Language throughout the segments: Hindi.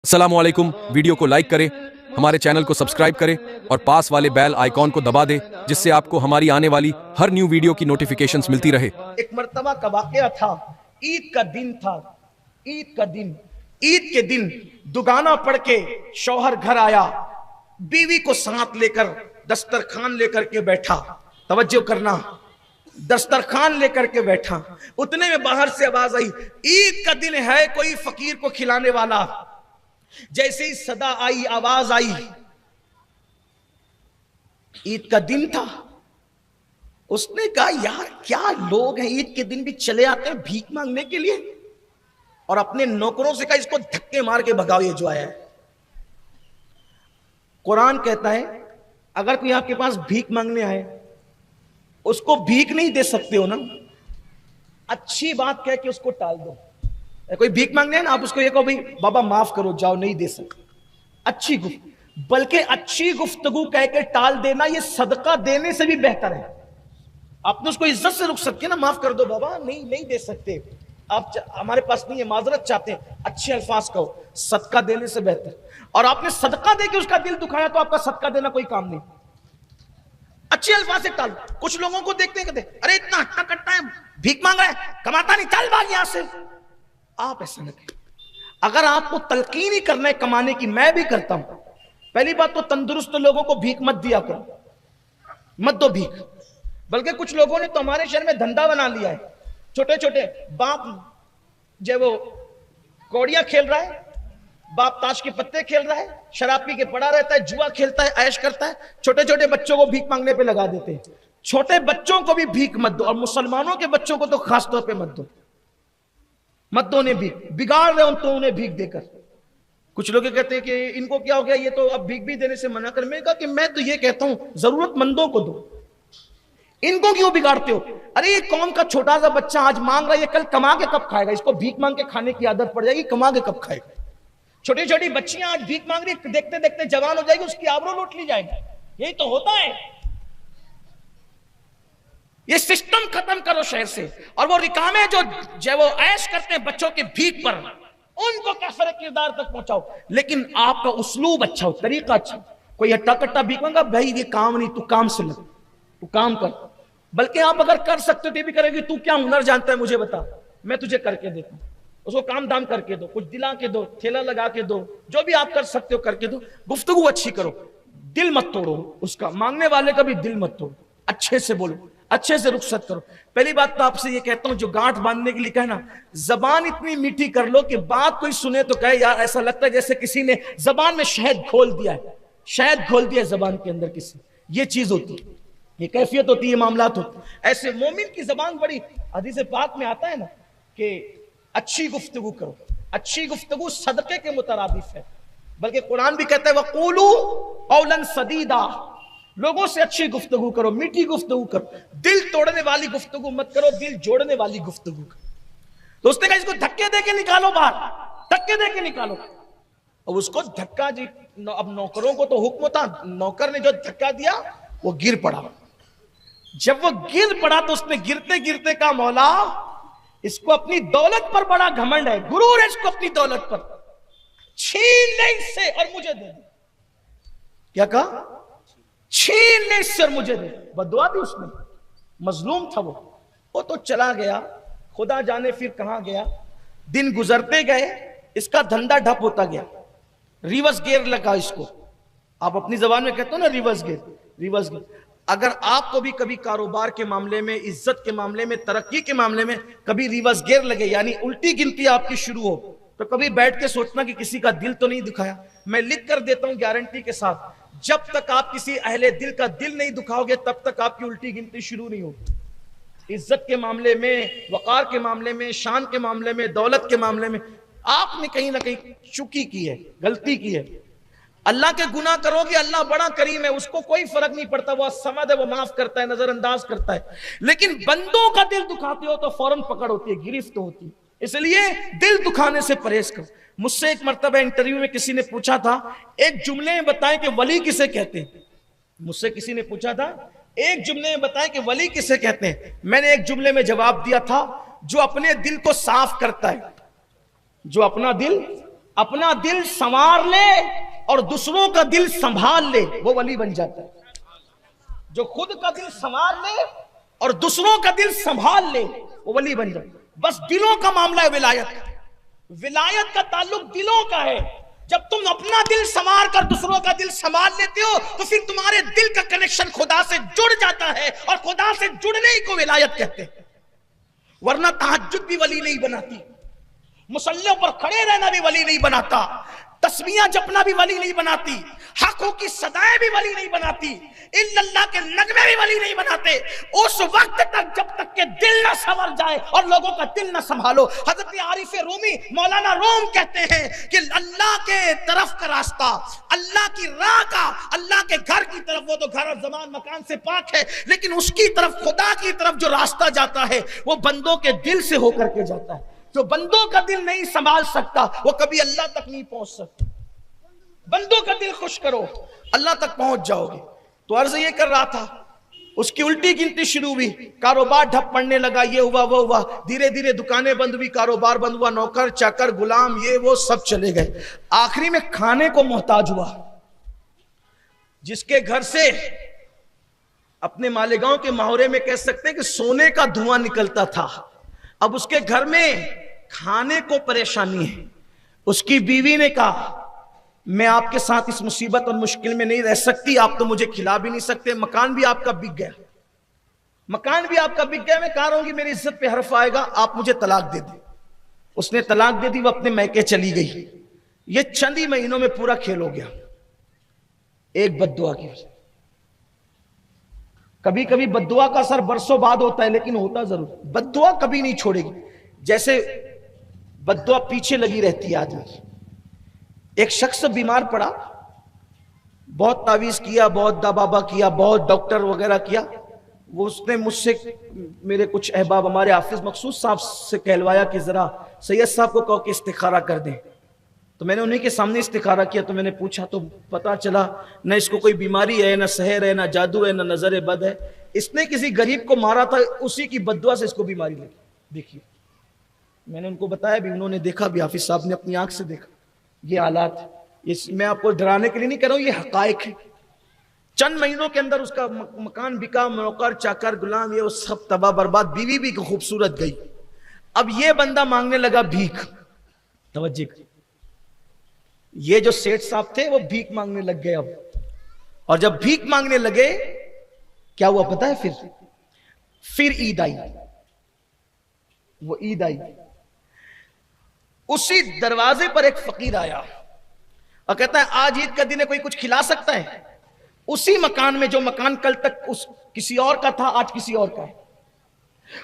अस्सलामुअलैकुम। वीडियो को लाइक करें, हमारे चैनल को सब्सक्राइब करें और पास वाले बेल आइकॉन को दबा दें, जिससे आपको हमारी आने वाली हर न्यू वीडियो की नोटिफिकेशंस मिलती रहे। एक मर्तबा का वाकया था, ईद का दिन था। ईद के दिन दुगाना पढ़ के शौहर घर आया, बीवी को साथ लेकर दस्तरखान लेकर के बैठा। तवज्जो करना, दस्तरखान लेकर के बैठा। उतने में बाहर से आवाज आई, ईद का दिन है, कोई फकीर को खिलाने वाला। जैसे ही सदा आई, आवाज आई, ईद का दिन था। उसने कहा, यार क्या लोग हैं, ईद के दिन भी चले आते हैं भीख मांगने के लिए। और अपने नौकरों से कहा, इसको धक्के मार के भगाओ, ये जो आया है। कुरान कहता है, अगर कोई आपके पास भीख मांगने आए, उसको भीख नहीं दे सकते हो ना, अच्छी बात कह के उसको टाल दो। कोई भीख मांगने है ना, आप उसको ये कहो, भाई बाबा माफ करो, जाओ, नहीं दे सकते। अच्छी बल्कि अच्छी गुफ्तगू कह के टाल देना, ये सदका देने से भी बेहतर है। आपने उसको इज्जत से रुक सकते हैं ना, माफ कर दो बाबा, नहीं दे सकते, आप हमारे पास नहीं है, माजरत चाहते हैं, अच्छे अल्फाज कहो, सदका देने से बेहतर। और आपने सदका दे के उसका दिल दुखाया, तो आपका सदका देना कोई काम नहीं। अच्छे अल्फाज से टाल। कुछ लोगों को देखते हैं, कहते अरे इतना हट्टा कट्टा है, भीख मांग रहा है, कमाता नहीं, चल भाग यहां से। आप ऐसा न करें। अगर आपको तलकीन ही करना है कमाने की, मैं भी करता हूं। पहली बात तो तंदुरुस्त लोगों को भीख मत दिया करो, मत दो भीख। बल्कि कुछ लोगों ने तो हमारे शहर में धंधा बना लिया है। छोटे छोटे बाप जब वो कौड़ियां खेल रहा है, बाप ताश के पत्ते खेल रहा है, शराब पी के पड़ा रहता है, जुआ खेलता है, ऐश करता है, छोटे छोटे बच्चों को भीख मांगने पे लगा देते हैं। छोटे बच्चों को भी भीख मत दो, और मुसलमानों के बच्चों को तो खास तौर पे मत दो उन्हें भीख। बिगाड़ रहे हो तो उन्हें भीख देकर। कुछ लोग कहते हैं कि इनको क्या हो गया, ये तो अब भीख भी देने से मना कर। मैंने कहा कि मैं तो ये कहता हूं, जरूरतमंदों को दो, इनको क्यों बिगाड़ते हो? अरे ये कौम का छोटा सा बच्चा आज मांग रहा है, ये कल कमा के कब खाएगा? इसको भीख मांग के खाने की आदत पड़ जाएगी, कमा के कब खाएगा? छोटी छोटी बच्चियां आज भीख मांग रही, देखते देखते जवान हो जाएगी, उसकी आबरू लूट ली जाएगी। यही तो होता है। ये सिस्टम खत्म करो शहर से। और वो रिकामे जो वो ऐश करते हैं बच्चों के भीख पर, उनको कैफरे किरदार तक पहुंचाओ। लेकिन आपका उसलूब अच्छा हो, तरीका अच्छा। कोई हट्टा कट्टा भीख मांगा, भाई ये काम नहीं, तू काम से लग, तू काम कर। बल्कि आप अगर कर सकते हो तो भी करेगी, तू क्या हुनर जानता है मुझे बता, मैं तुझे करके देता हूं। उसको काम दाम करके दो, कुछ दिला के दो, ठेला लगा के दो, जो भी आप कर सकते हो करके दो। गुफ्तगू अच्छी करो, दिल मत तोड़ो उसका, मांगने वाले का भी दिल मत तोड़ो, अच्छे से बोलो, अच्छे से रुखसत करो। पहली बात तो आपसे ये कहता हूं, जो गांठ बांधने के लिए कहे ना, जबान इतनी मीठी कर लो कि बात कोई सुने तो कहे, यार ऐसा लगता है जैसे किसी ने जबान में शहद घोल दिया है, शहद घोल दिया है जबान के अंदर किसी। ये चीज होती है, ये कैफियत होती है, मामलात होते हैं। ऐसे मोमिन की जबान बड़ी, हदीस पाक में आता है ना कि अच्छी गुफ्तगू करो। अच्छी गुफ्तगू सदके के मुतरादिफ है। बल्कि कुरान भी कहता है, वक़ूलू क़ौलन सदीदा, लोगों से अच्छी गुफ्तगू करो, मीठी गुफ्तगू करो, दिल तोड़ने वाली गुफ्तगू मत करो, दिल जोड़ने वाली गुफ्तगू करो। तो उसने कहा, इसको धक्के दे के निकालो बाहर, धक्के दे के निकालो। और उसको धक्का जी, अब नौकरों को तो हुक्म था, नौकर ने जो धक्का दिया वो गिर पड़ा। जब वो गिर पड़ा तो उसने गिरते गिरते कहा, मौला इसको अपनी दौलत पर बड़ा घमंड है, गुरूर है इसको अपनी दौलत पर, छीन ले इससे और मुझे दे दे। क्या कहा? छीन ले इससे और मुझे दे। बदुआ दी उसने, मजलूम था वो तो चला गया, खुदा जाने फिर कहां गया। दिन गुजरते गए, इसका धंधा ठप होता गया, रिवर्स गियर लगा इसको। आप अपनी जबान में कहते हो ना, रिवर्स गियर, रिवर्स गियर। अगर आपको भी कभी कारोबार के मामले में, इज्जत के मामले में, तरक्की के मामले में कभी रिवर्स गियर लगे, यानी उल्टी गिनती आपकी शुरू हो, तो कभी बैठ के सोचना कि किसी का दिल तो नहीं दुखाया। मैं लिख कर देता हूं गारंटी के साथ, जब तक आप किसी अहले दिल का दिल नहीं दुखाओगे, तब तक आपकी उल्टी गिनती शुरू नहीं होगी। इज्जत के मामले में, वकार के मामले में, शान के मामले में, दौलत के मामले में आपने कहीं ना कहीं चूकी की है, गलती की है। अल्लाह के गुनाह करोगे, अल्लाह बड़ा करीम है, उसको कोई फर्क नहीं पड़ता, वो समद है, वो माफ करता है, नजरअंदाज करता है। लेकिन बंदों का दिल दुखाते हो तो फौरन पकड़ होती है, गिरफ्त होती है। इसलिए दिल दुखाने से परहेज करो। मुझसे एक मर्तबा इंटरव्यू में किसी ने पूछा था, एक जुमले में बताएं कि वली किसे कहते हैं। मुझसे किसी ने पूछा था, एक जुमले में बताएं कि वली किसे कहते हैं। मैंने एक जुमले में जवाब दिया था, जो अपने दिल को साफ करता है, जो अपना दिल अपना दिल संवार ले और दूसरों का दिल संभाल ले, वो वली बन जाता है। जो खुद का दिल संवार ले और दूसरों का दिल संभाल ले, वो वली बन जाता है। बस दिलों का मामला है विलायत का। विलायत का ताल्लुक दिलों का है। जब तुम अपना दिल संवार कर दूसरों का दिल संभाल लेते हो तो फिर तुम्हारे दिल का कनेक्शन खुदा से जुड़ जाता है, और खुदा से जुड़ने ही को विलायत कहते हैं। वरना तहज्जुद भी वली नहीं बनाती, मुसल्ले पर खड़े रहना भी वली नहीं बनाता, तस्बीहां जपना भी वली नहीं बनाती, हकों की सदाएं भी वली नहीं बनाती, इल्लल्लाह के नगमे भी वली नहीं बनाते, उस वक्त तक जब तक के दिल ना संवर जाए और लोगों का दिल ना संभालो। हजरत आरिफ रूमी मौलाना रूम कहते हैं कि अल्लाह के तरफ का रास्ता, अल्लाह की राह का, अल्लाह के घर की तरफ, वो तो घर और जमान मकान से पाक है, लेकिन उसकी तरफ, खुदा की तरफ जो रास्ता जाता है वो बंदों के दिल से होकर के जाता है। जो बंदों का दिल नहीं संभाल सकता वो कभी अल्लाह तक नहीं पहुंच सकता। बंदों का दिल खुश करो, अल्लाह तक पहुंच जाओगे। तो अर्ज ये कर रहा था, उसकी उल्टी गिनती शुरू हुई, कारोबार ठप पड़ने लगा, ये हुआ वो हुआ, धीरे धीरे दुकानें बंद हुई, कारोबार बंद हुआ, नौकर चाकर गुलाम ये वो सब चले गए। आखिरी में खाने को मोहताज हुआ। जिसके घर से अपने मालेगांव के माहौरे में कह सकते हैं कि सोने का धुआं निकलता था, अब उसके घर में खाने को परेशानी है। उसकी बीवी ने कहा, मैं आपके साथ इस मुसीबत और मुश्किल में नहीं रह सकती, आप तो मुझे खिला भी नहीं सकते, मकान भी आपका बिक गया, मकान भी आपका बिक गया, मैं कह रहा हूं कि मेरी इज्जत पे हर्फ आएगा, आप मुझे तलाक दे दे। उसने तलाक दे दी, वो अपने मैके चली गई। ये चंद ही महीनों में पूरा खेल हो गया, एक बद्दुआ की वजह। कभी कभी बद्दुआ का असर बरसों बाद होता है, लेकिन होता जरूर। बद्दुआ कभी नहीं छोड़ेगी, जैसे बद्दुआ पीछे लगी रहती है आदमी की। एक शख्स बीमार पड़ा, बहुत तावीज किया, बहुत दाबाबा किया, बहुत डॉक्टर वगैरह किया। वो उसने मुझसे, मेरे कुछ अहबाब हमारे हाफिज मकसूद साहब से कहलवाया कि जरा सैयद साहब को कहो कि इस्तिखारा कर दें। तो मैंने उन्हीं के सामने इस्तिखारा किया। तो मैंने पूछा तो पता चला न इसको कोई बीमारी है, न सहर है, न जादू है, न नजर बद है। इसने किसी गरीब को मारा था, उसी की बद्दुआ से इसको बीमारी लगी। देखिए, मैंने उनको बताया भी, उन्होंने देखा भी, हाफिज साहब ने अपनी आंख से देखा। ये हालात, मैं आपको डराने के लिए नहीं कह रहा हूं, ये हकायक है। चंद महीनों के अंदर उसका मकान बिका, नौकर चाकर गुलाम ये वो सब तबाह बर्बाद, बीवी भी खूबसूरत गई। अब ये बंदा मांगने लगा भीख। तवज्जो, ये जो सेठ साहब थे वो भीख मांगने लग गए अब। और जब भीख मांगने लगे, क्या हुआ पता है? फिर ईद आई। वो ईद आई, उसी दरवाजे पर एक फकीर आया और कहता है, आज ईद का दिन है, कोई कुछ खिला सकता है? उसी मकान में, जो मकान कल तक उस किसी और का था, आज किसी और का है।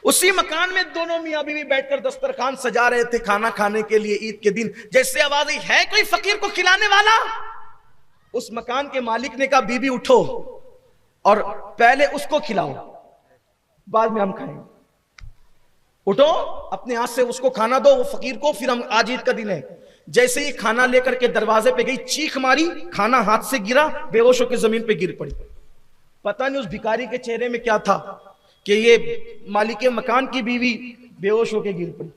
उसी मकान में दोनों मियां बीवी बैठकर दस्तरखान सजा रहे थे खाना खाने के लिए ईद के दिन। जैसे आवाज आई, है कोई फकीर को खिलाने वाला? उस मकान के मालिक ने कहा, बीबी उठो और पहले उसको खिलाओ, बाद में हम खाएंगे। उठो, अपने हाथ से उसको खाना दो, वो फकीर को, फिर हम, आज ईद का दिन है। जैसे ही खाना लेकर के दरवाजे पे गई, चीख मारी, खाना हाथ से गिरा, बेहोश होकर जमीन पे गिर पड़ी। पता नहीं उस भिखारी के चेहरे में क्या था कि ये मालिक मकान की बीवी बेहोश होकर गिर पड़ी।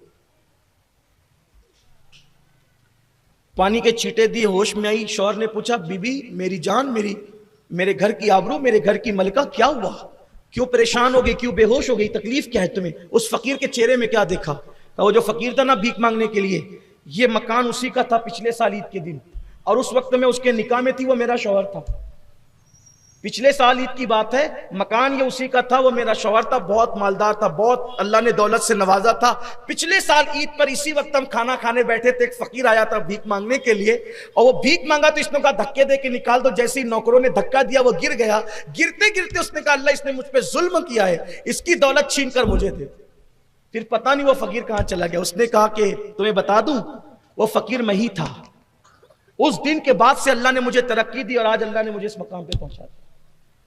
पानी के छींटे दिए, होश में आई। शौहर ने पूछा, बीबी मेरी जान, मेरे घर की आबरू, मेरे घर की मलका, क्या हुआ? क्यों परेशान हो गई, क्यों बेहोश हो गई, तकलीफ क्या है तुम्हें? उस फकीर के चेहरे में क्या देखा? वो जो फकीर था ना भीख मांगने के लिए, ये मकान उसी का था पिछले साल ईद के दिन, और उस वक्त में उसके निकाह में थी, वो मेरा शौहर था। पिछले साल ईद की बात है, मकान ये उसी का था, वो मेरा शौहर था, बहुत मालदार था, बहुत अल्लाह ने दौलत से नवाजा था। पिछले साल ईद पर इसी वक्त हम खाना खाने बैठे थे, एक फकीर आया था भीख मांगने के लिए, और वो भीख मांगा तो इसने कहा धक्के दे के निकाल दो। जैसे ही नौकरों ने धक्का दिया, वो गिर गया। गिरते गिरते उसने कहा, अल्लाह इसने मुझ पर जुल्म किया है, इसकी दौलत छीन कर मुझे दे। फिर पता नहीं वो फकीर कहां चला गया। उसने कहा कि तुम्हें बता दूं, वो फकीर मैं ही था। उस दिन के बाद से अल्लाह ने मुझे तरक्की दी और आज अल्लाह ने मुझे इस मकाम पे पहुंचा दिया।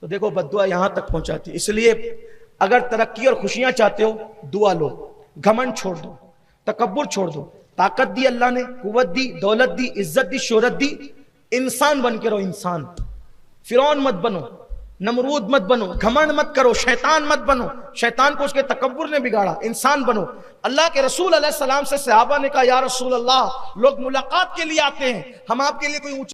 तो देखो बद्दुआ यहां तक पहुंचाती। इसलिए अगर तरक्की और खुशियां चाहते हो, दुआ लो, घमंड छोड़ दो, तकब्बुर छोड़ दो। ताकत दी अल्लाह ने, कुव्वत दी, दौलत दी, इज्जत दी, शोहरत दी, इंसान बन के रहो, इंसान। फिरौन मत बनो, नमरूद मत बनो, घमंड मत करो, शैतान मत बनो। शैतान को उसके तकब्बुर ने बिगाड़ा। इंसान बनो। अल्लाह के रसूल अलैहिस्सलाम से सहाबा ने कहा, या रसूल अल्लाह, लोग मुलाकात के लिए आते हैं, हम आपके लिए कोई